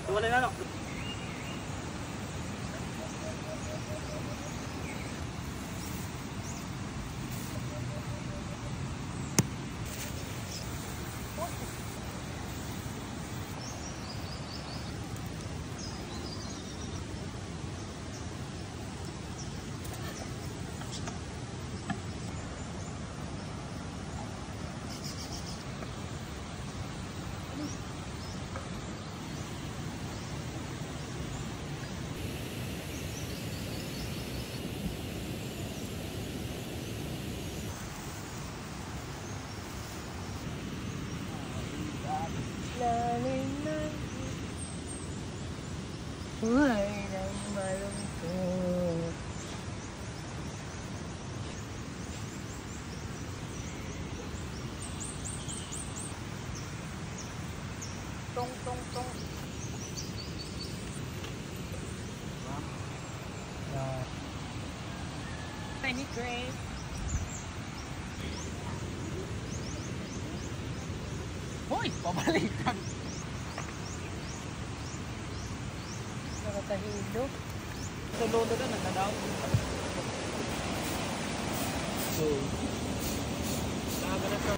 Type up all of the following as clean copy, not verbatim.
Wala na lang. Buhay ng malungkot. Tong tong tong. Tiny Grace. Hoy, pabalikan. Nakakahilo. Tulodo na, nagkadaw. So, nakaganap ka.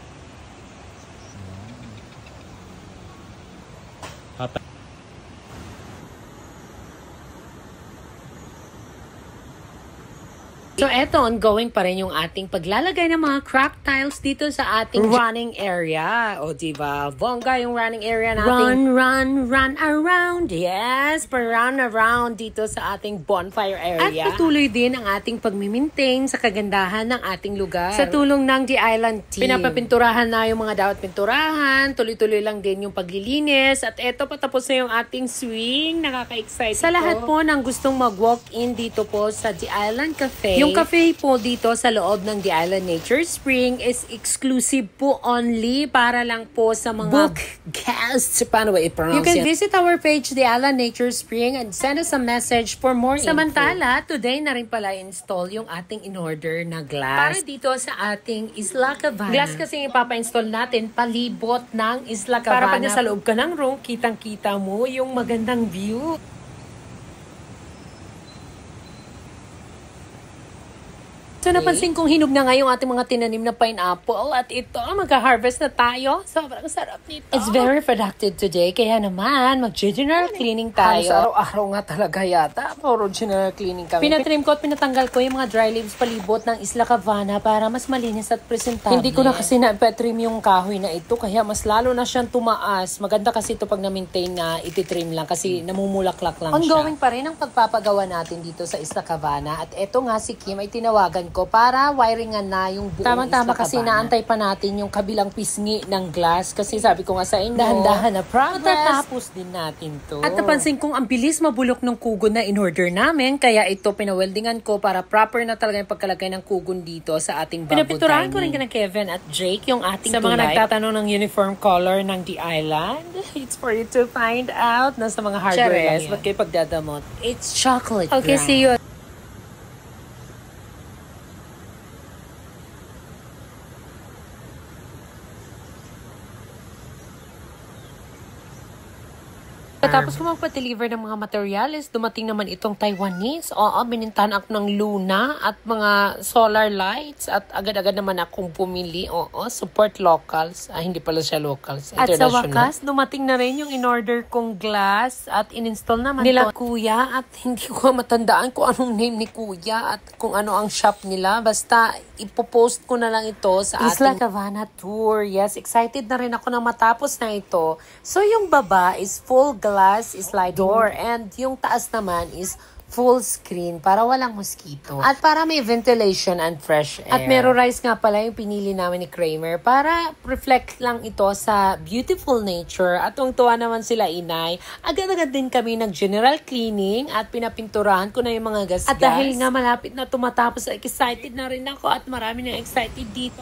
So eto, ongoing pa rin yung ating paglalagay ng mga crack tiles dito sa ating running area. O diba, bongga yung running area natin. Run around. Yes, run around dito sa ating bonfire area. At patuloy din ang ating pagmimintain sa kagandahan ng ating lugar. Sa tulong ng The Island Team. Pinapapinturahan na yung mga dapat pinturahan. Tuloy-tuloy lang din yung paglilinis. At eto, patapos na yung ating swing. Nakaka-excite sa lahat po ng gustong mag-walk-in dito po sa The Island Cafe. Yung cafe po dito sa loob ng The Island Nature Spring is exclusive po only para lang po sa mga book guests. Paano ba i-pronounce You can visit our page, The Island Nature Spring, and send us a message for more Samantala, today na rin pala install yung ating in-order na glass. Para dito sa ating Isla Cabana. Glass kasi ipapa-install natin palibot ng Isla Cabana. Para pag nasa loob ka ng room, kitang-kita mo yung magandang view. So napansin kong hinog na nga yung ating mga tinanim na pineapple at ito, magka-harvest na tayo. Sobrang sarap nito. It's very productive today, kaya naman mag-general cleaning tayo. Araw-araw nga talaga yata, puro general cleaning kami. Pinatrim ko at pinatanggal ko yung mga dry leaves palibot ng Isla Cabana para mas malinis at presentable. Hindi ko na kasi na-trim yung kahoy na ito, kaya mas lalo na siyang tumaas. Maganda kasi ito pag na-maintain na ititrim lang kasi namumulaklak lang siya. Ongoing pa rin ang pagpapagawa natin dito sa Isla Cabana at eto nga si Kim ay tinawagan ko para wiringan na yung buong Tama-tama kasi naantay pa natin yung kabilang pisngi ng glass kasi sabi ko nga sa inyo, dahan-dahan na progress. Matatapos din natin to. At napansin kong ang bilis mabulok ng kugon na in-order namin kaya ito pinaweldingan ko para proper na talaga yung pagkalagay ng kugon dito sa ating bamboo Pinapinturahan ko rin kina Kevin at Jake yung ating Sa mga nagtatanong ng uniform color ng The Island, it's for you to find out. Nasa mga hardware lang yan. Ba't kayo pagdadamot? It's chocolate brown. Okay, see you. Tapos kung magpa-deliver ng mga materials, dumating naman itong Taiwanese. Oo, binintahan ako ng Luna at mga solar lights at agad-agad naman akong pumili. Oo, support locals. Hindi pala siya locals. At sa wakas, dumating na rin yung in-order kong glass at in-install naman nila Kuya at hindi ko matandaan kung anong name ni Kuya at kung ano ang shop nila. Basta ipopost ko na lang ito sa Isla Cabana Tour. Yes, excited na rin ako na matapos na ito. So yung baba is full glass slide door and yung taas naman is full screen para walang mosquito at para may ventilation and fresh air. At mirrorize nga pala yung pinili namin ni Kramer para reflect lang ito sa beautiful nature at tuwa naman sila inay. Agad-agad din kami nag-general cleaning at pinapinturahan ko na yung mga gas-gas. At dahil nga malapit na tumatapos, excited na rin ako at marami na excited dito.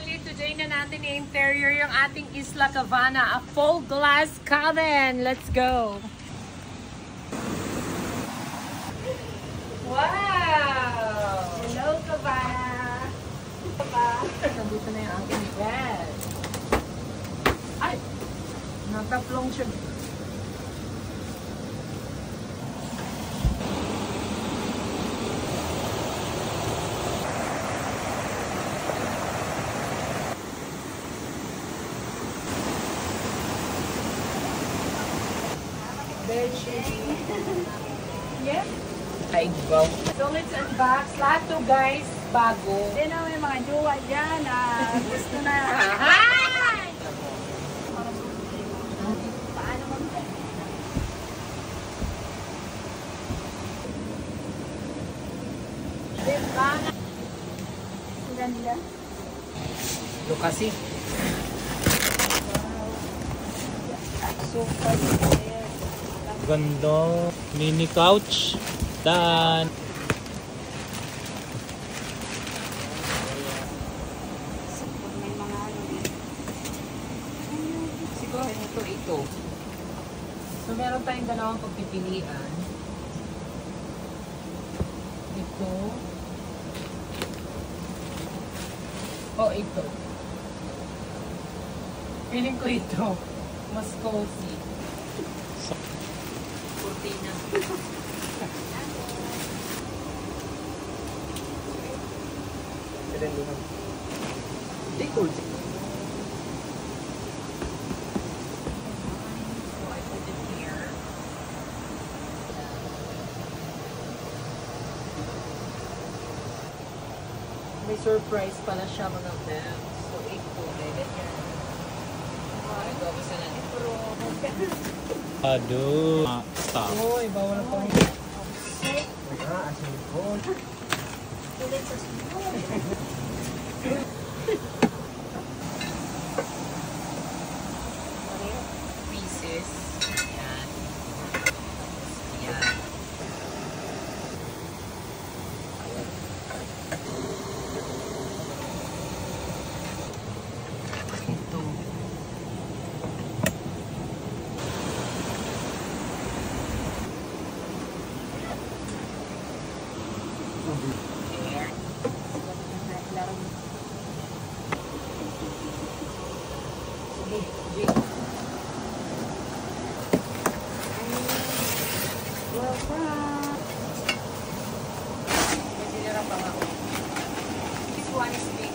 finally, today na natin i-interior yung ating Isla Cabana, a full glass cabin. Let's go! Wow! Hello, Cabana! Nandito na yung aking bed. Ay! Nataplong siya. Yeah. Ay, go. So, let's unbox. Lahat to, guys, bago. Hindi na may mga jowa dyan na gusto na. Hi! Paano mo? Diba? Ganda. Lucasi. Super. Ganda. Mini couch. Dan. May mga ano eh. Siguro ito. So, meron tayong dalawang pagpipilian. Ito. O, ito. Feeling ko ito. Mas cozy. Cortina. Hindi cool. So, I put it here. May surprise pala siya, mga ma'am. So, ito. Ganyan. Ay, gabi sa natin. Aduh. Stop. Uy, bawal pa rin. Pieces. Yan. Yan. Ito. Air. Sige, Jake. This one is big.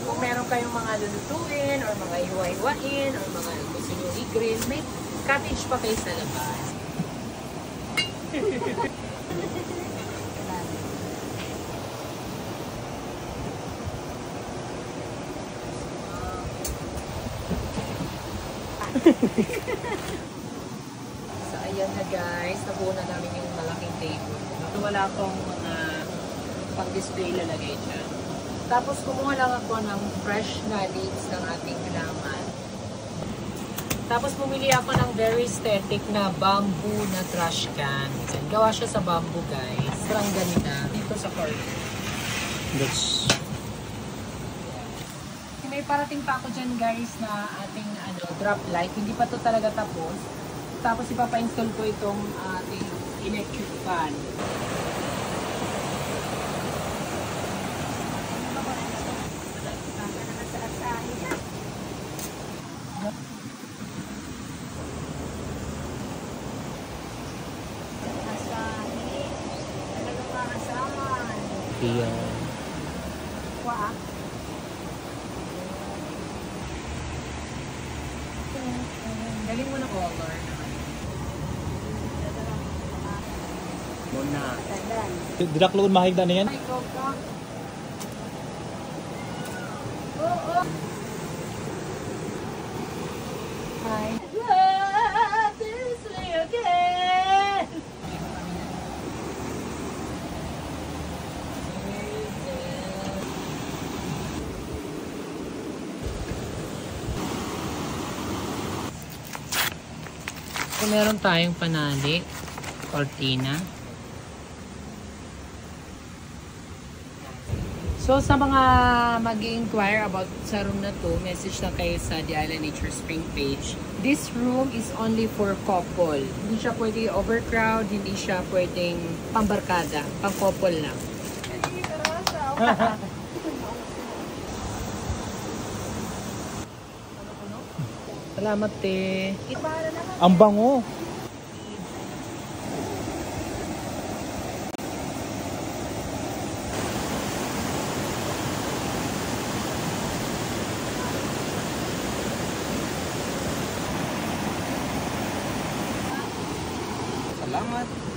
Kung meron kayong mga lulutuin or mga hiwa-hiwain or mga gusto nyo i-grill, may cottage pa kayo sa labas. So, ayan na guys. Nabuo na namin yung malaking table. Wala akong mga pang-display lalagay dyan. Tapos, kumuha lang ako ng fresh na leaves ng ating halaman. Tapos, bumili ako ng very aesthetic na bamboo na trash can. Gawa siya sa bamboo, guys. Parang ganita. Dito sa corner. That's May parating pa ako dyan guys na ating drop light. Hindi pa to talaga tapos. Tapos ipapa-install ko itong ating electric fan. iya. Galing mo na color. Muna. Didak luon mahigda na yan. Ay, go ka. Hi. Love this way again. So, meron tayong panali, cortina. So, sa mga mag-inquire about sa room na to, message lang kayo sa The Island Nature Spring page. This room is only for couple. Hindi siya pwedeng overcrowd, hindi siya pwedeng pambarkada. Pang-couple lang. Salamat, te. Ang bango. Salamat.